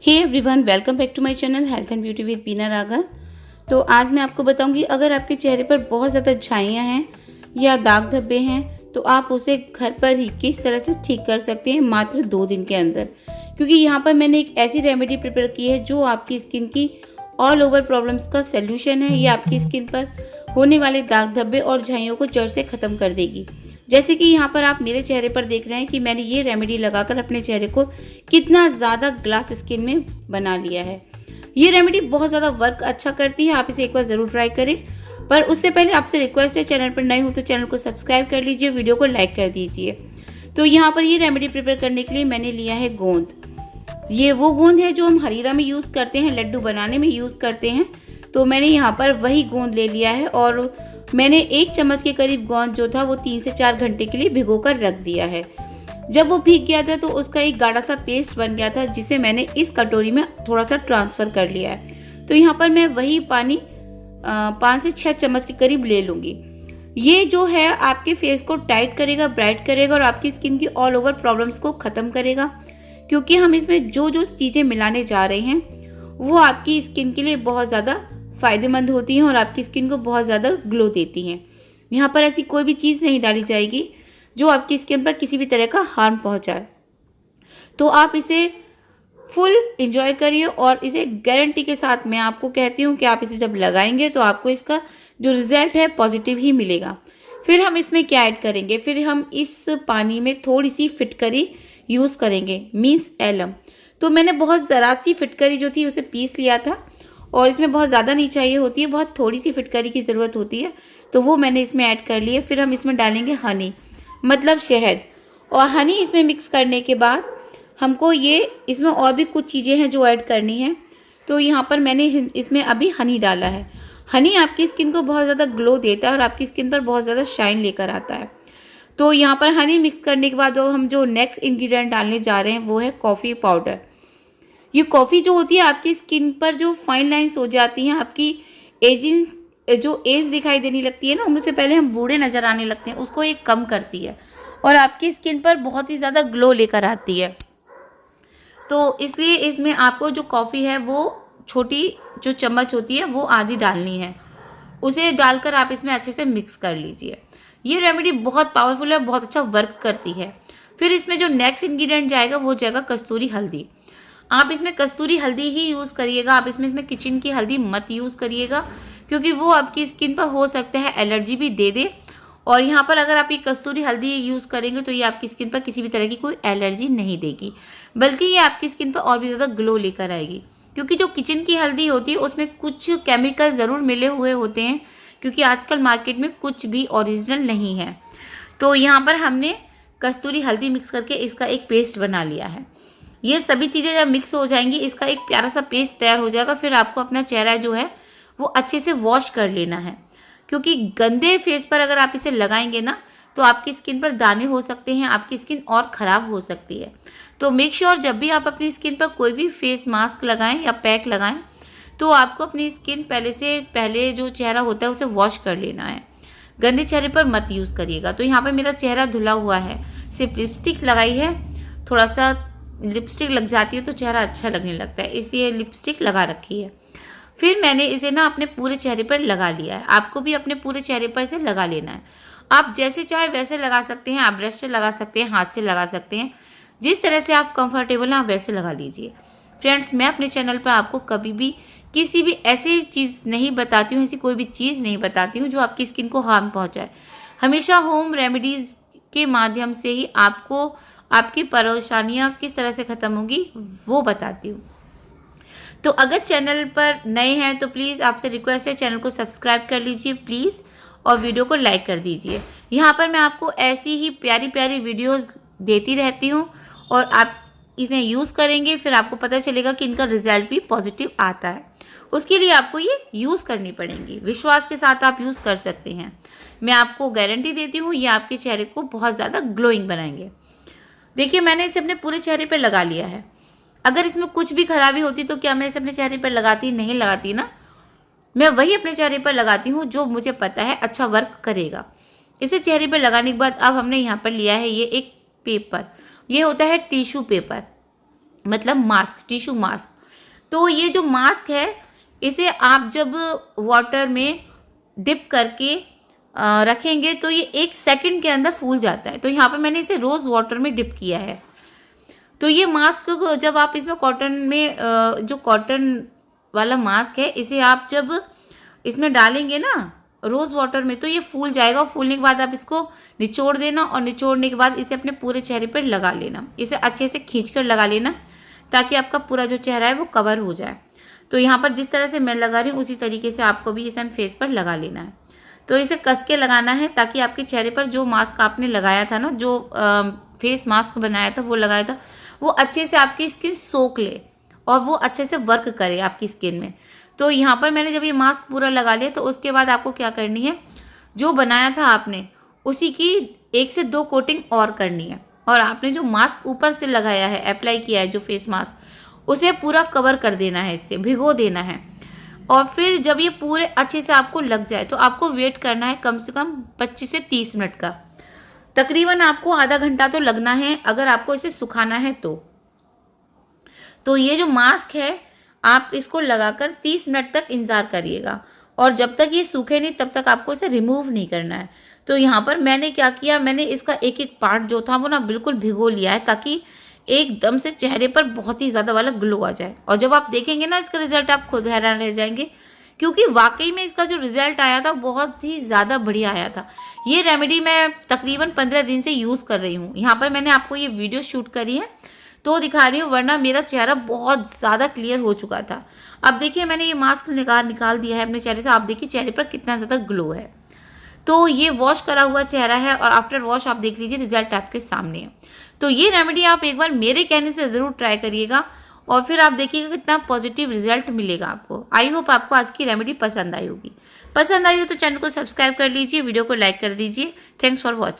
Hey everyone, welcome back to my channel health and beauty with Beena Raghav. तो आज मैं आपको बताऊंगी, अगर आपके चेहरे पर बहुत ज़्यादा झाइयाँ हैं या दाग धब्बे हैं तो आप उसे घर पर ही किस तरह से ठीक कर सकते हैं मात्र 2 दिन के अंदर। क्योंकि यहाँ पर मैंने एक ऐसी रेमेडी प्रिपेयर की है जो आपकी स्किन की ऑल ओवर प्रॉब्लम्स का सल्यूशन है। ये आपकी स्किन पर होने वाले दाग धब्बे और झाइयों को जड़ से ख़त्म कर देगी। जैसे कि यहाँ पर आप मेरे चेहरे पर देख रहे हैं कि मैंने ये रेमेडी लगाकर अपने चेहरे को कितना ज़्यादा ग्लास स्किन में बना लिया है। ये रेमेडी बहुत ज़्यादा वर्क अच्छा करती है, आप इसे एक बार ज़रूर ट्राई करें। पर उससे पहले आपसे रिक्वेस्ट है, चैनल पर नए हो तो चैनल को सब्सक्राइब कर लीजिए, वीडियो को लाइक कर दीजिए। तो यहाँ पर ये रेमेडी प्रिपेयर करने के लिए मैंने लिया है गोंद। ये वो गोंद है जो हम हरीरा में यूज़ करते हैं, लड्डू बनाने में यूज़ करते हैं। तो मैंने यहाँ पर वही गोंद ले लिया है और मैंने 1 चम्मच के करीब गोंद जो था वो 3 से 4 घंटे के लिए भिगो कर रख दिया है। जब वो भीग गया था तो उसका एक गाढ़ा सा पेस्ट बन गया था, जिसे मैंने इस कटोरी में थोड़ा सा ट्रांसफ़र कर लिया है। तो यहाँ पर मैं वही पानी 5 से 6 चम्मच के करीब ले लूँगी। ये जो है आपके फेस को टाइट करेगा, ब्राइट करेगा और आपकी स्किन की ऑल ओवर प्रॉब्लम्स को ख़त्म करेगा। क्योंकि हम इसमें जो जो चीज़ें मिलाने जा रहे हैं वो आपकी स्किन के लिए बहुत ज़्यादा फ़ायदेमंद होती हैं और आपकी स्किन को बहुत ज़्यादा ग्लो देती हैं। यहाँ पर ऐसी कोई भी चीज़ नहीं डाली जाएगी जो आपकी स्किन पर किसी भी तरह का हार्म पहुँचाए। तो आप इसे फुल एंजॉय करिए और इसे गारंटी के साथ मैं आपको कहती हूँ कि आप इसे जब लगाएंगे तो आपको इसका जो रिज़ल्ट है पॉजिटिव ही मिलेगा। फिर हम इसमें क्या ऐड करेंगे, फिर हम इस पानी में थोड़ी सी फिटकरी यूज़ करेंगे, मीन्स एलम। तो मैंने बहुत ज़रा सी फिटकरी जो थी उसे पीस लिया था और इसमें बहुत ज़्यादा नहीं चाहिए होती है, बहुत थोड़ी सी फिटकरी की ज़रूरत होती है। तो वो मैंने इसमें ऐड कर ली है। फिर हम इसमें डालेंगे हनी, मतलब शहद। और हनी इसमें मिक्स करने के बाद हमको इसमें और भी कुछ चीज़ें हैं जो ऐड करनी है। तो यहाँ पर मैंने इसमें अभी हनी डाला है। हनी आपकी स्किन को बहुत ज़्यादा ग्लो देता है और आपकी स्किन पर बहुत ज़्यादा शाइन लेकर आता है। तो यहाँ पर हनी मिक्स करने के बाद हम जो नेक्स्ट इंग्रेडिएंट डालने जा रहे हैं वो है कॉफ़ी पाउडर। ये कॉफ़ी जो होती है आपकी स्किन पर जो फाइन लाइंस हो जाती हैं, आपकी एजिंग जो एज दिखाई देने लगती है ना, उम्र से पहले हम बूढ़े नज़र आने लगते हैं, उसको ये कम करती है और आपकी स्किन पर बहुत ही ज़्यादा ग्लो लेकर आती है। तो इसलिए इसमें आपको जो कॉफ़ी है वो छोटी जो चम्मच होती है वो आधी डालनी है। उसे डालकर आप इसमें अच्छे से मिक्स कर लीजिए। ये रेमेडी बहुत पावरफुल है, बहुत अच्छा वर्क करती है। फिर इसमें जो नेक्स्ट इंग्रेडिएंट जाएगा वो जाएगा कस्तूरी हल्दी। आप इसमें कस्तूरी हल्दी ही यूज़ करिएगा, आप इसमें किचन की हल्दी मत यूज़ करिएगा, क्योंकि वो आपकी स्किन पर हो सकता है एलर्जी भी दे दे। और यहाँ पर अगर आप ये कस्तूरी हल्दी यूज़ करेंगे तो ये आपकी स्किन पर किसी भी तरह की कोई एलर्जी नहीं देगी, बल्कि ये आपकी स्किन पर और भी ज़्यादा ग्लो लेकर आएगी। क्योंकि जो किचन की हल्दी होती है उसमें कुछ केमिकल ज़रूर मिले हुए होते हैं, क्योंकि आजकल मार्केट में कुछ भी ओरिजिनल नहीं है। तो यहाँ पर हमने कस्तूरी हल्दी मिक्स करके इसका एक पेस्ट बना लिया है। ये सभी चीज़ें जब मिक्स हो जाएंगी, इसका एक प्यारा सा पेस्ट तैयार हो जाएगा। फिर आपको अपना चेहरा जो है वो अच्छे से वॉश कर लेना है, क्योंकि गंदे फेस पर अगर आप इसे लगाएंगे ना तो आपकी स्किन पर दाने हो सकते हैं, आपकी स्किन और ख़राब हो सकती है। तो मेक श्योर जब भी आप अपनी स्किन पर कोई भी फेस मास्क लगाएं या पैक लगाएं तो आपको अपनी स्किन पहले जो चेहरा होता है उसे वॉश कर लेना है। गंदे चेहरे पर मत यूज़ करिएगा। तो यहाँ पर मेरा चेहरा धुला हुआ है, सिर्फ लिपस्टिक लगाई है, थोड़ा सा लिपस्टिक लग जाती है तो चेहरा अच्छा लगने लगता है, इसलिए लिपस्टिक लगा रखी है। फिर मैंने इसे ना अपने पूरे चेहरे पर लगा लिया है। आपको भी अपने पूरे चेहरे पर इसे लगा लेना है। आप जैसे चाहे वैसे लगा सकते हैं, आप ब्रश से लगा सकते हैं, हाथ से लगा सकते हैं, जिस तरह से आप कंफर्टेबल हैं आप वैसे लगा लीजिए। फ्रेंड्स, मैं अपने चैनल पर आपको कभी भी किसी भी ऐसी चीज़ नहीं बताती हूँ, ऐसी कोई भी चीज़ नहीं बताती हूँ जो आपकी स्किन को हार्म पहुँचाए। हमेशा होम रेमेडीज़ के माध्यम से ही आपको आपकी परेशानियाँ किस तरह से ख़त्म होंगी वो बताती हूँ। तो अगर चैनल पर नए हैं तो प्लीज़ आपसे रिक्वेस्ट है, चैनल को सब्सक्राइब कर लीजिए प्लीज़, और वीडियो को लाइक कर दीजिए। यहाँ पर मैं आपको ऐसी ही प्यारी प्यारी वीडियोस देती रहती हूँ और आप इसे यूज़ करेंगे, फिर आपको पता चलेगा कि इनका रिजल्ट भी पॉजिटिव आता है। उसके लिए आपको ये यूज़ करनी पड़ेंगी, विश्वास के साथ आप यूज़ कर सकते हैं। मैं आपको गारंटी देती हूँ ये आपके चेहरे को बहुत ज़्यादा ग्लोइंग बनाएंगे। देखिए, मैंने इसे अपने पूरे चेहरे पर लगा लिया है। अगर इसमें कुछ भी खराबी होती तो क्या मैं इसे अपने चेहरे पर लगाती? नहीं लगाती ना। मैं वही अपने चेहरे पर लगाती हूँ जो मुझे पता है अच्छा वर्क करेगा। इसे चेहरे पर लगाने के बाद अब हमने यहाँ पर लिया है ये एक पेपर। ये होता है टिश्यू पेपर, मतलब मास्क, टिश्यू मास्क। तो ये जो मास्क है इसे आप जब वाटर में डिप करके रखेंगे तो ये 1 सेकंड के अंदर फूल जाता है। तो यहाँ पर मैंने इसे रोज़ वाटर में डिप किया है। तो ये मास्क जब आप इसमें कॉटन में जो कॉटन वाला मास्क है इसे आप जब इसमें डालेंगे ना रोज़ वाटर में तो ये फूल जाएगा। फूलने के बाद आप इसको निचोड़ देना और निचोड़ने के बाद इसे अपने पूरे चेहरे पर लगा लेना। इसे अच्छे से खींचकर लगा लेना ताकि आपका पूरा जो चेहरा है वो कवर हो जाए। तो यहाँ पर जिस तरह से मैं लगा रही हूँ उसी तरीके से आपको भी इसे फेस पर लगा लेना है। तो इसे कस के लगाना है ताकि आपके चेहरे पर जो मास्क आपने लगाया था ना, जो फेस मास्क बनाया था वो लगाया था, वो अच्छे से आपकी स्किन सोख ले और वो अच्छे से वर्क करे आपकी स्किन में। तो यहाँ पर मैंने जब ये मास्क पूरा लगा लिया तो उसके बाद आपको क्या करनी है, जो बनाया था आपने उसी की 1 से 2 कोटिंग और करनी है। और आपने जो मास्क ऊपर से लगाया है, अप्लाई किया है जो फेस मास्क, उसे पूरा कवर कर देना है, इससे भिगो देना है। और फिर जब ये पूरे अच्छे से आपको लग जाए तो आपको वेट करना है कम से कम 25 से 30 मिनट का। तकरीबन आपको आधा घंटा तो लगना है अगर आपको इसे सुखाना है तो ये जो मास्क है आप इसको लगाकर 30 मिनट तक इंतज़ार करिएगा और जब तक ये सूखे नहीं तब तक आपको इसे रिमूव नहीं करना है। तो यहाँ पर मैंने क्या किया, मैंने इसका एक एक पार्ट जो था वो ना बिल्कुल भिगो लिया है ताकि एकदम से चेहरे पर बहुत ही ज़्यादा वाला ग्लो आ जाए। और जब आप देखेंगे ना इसका रिजल्ट आप खुद हैरान रह जाएंगे, क्योंकि वाकई में इसका जो रिजल्ट आया था बहुत ही ज़्यादा बढ़िया आया था। ये रेमेडी मैं तकरीबन 15 दिन से यूज़ कर रही हूँ। यहाँ पर मैंने आपको ये वीडियो शूट करी है तो दिखा रही हूँ, वरना मेरा चेहरा बहुत ज़्यादा क्लियर हो चुका था। अब देखिए मैंने ये मास्क निकाल दिया है अपने चेहरे से। आप देखिए चेहरे पर कितना ज़्यादा ग्लो है। तो ये वॉश करा हुआ चेहरा है और आफ्टर वॉश आप देख लीजिए रिजल्ट आपके सामने है। तो ये रेमेडी आप एक बार मेरे कहने से ज़रूर ट्राई करिएगा और फिर आप देखिएगा कितना पॉजिटिव रिजल्ट मिलेगा आपको। आई होप आपको आज की रेमेडी पसंद आई होगी। पसंद आई हो तो चैनल को सब्सक्राइब कर लीजिए, वीडियो को लाइक कर दीजिए। Thanks for watching.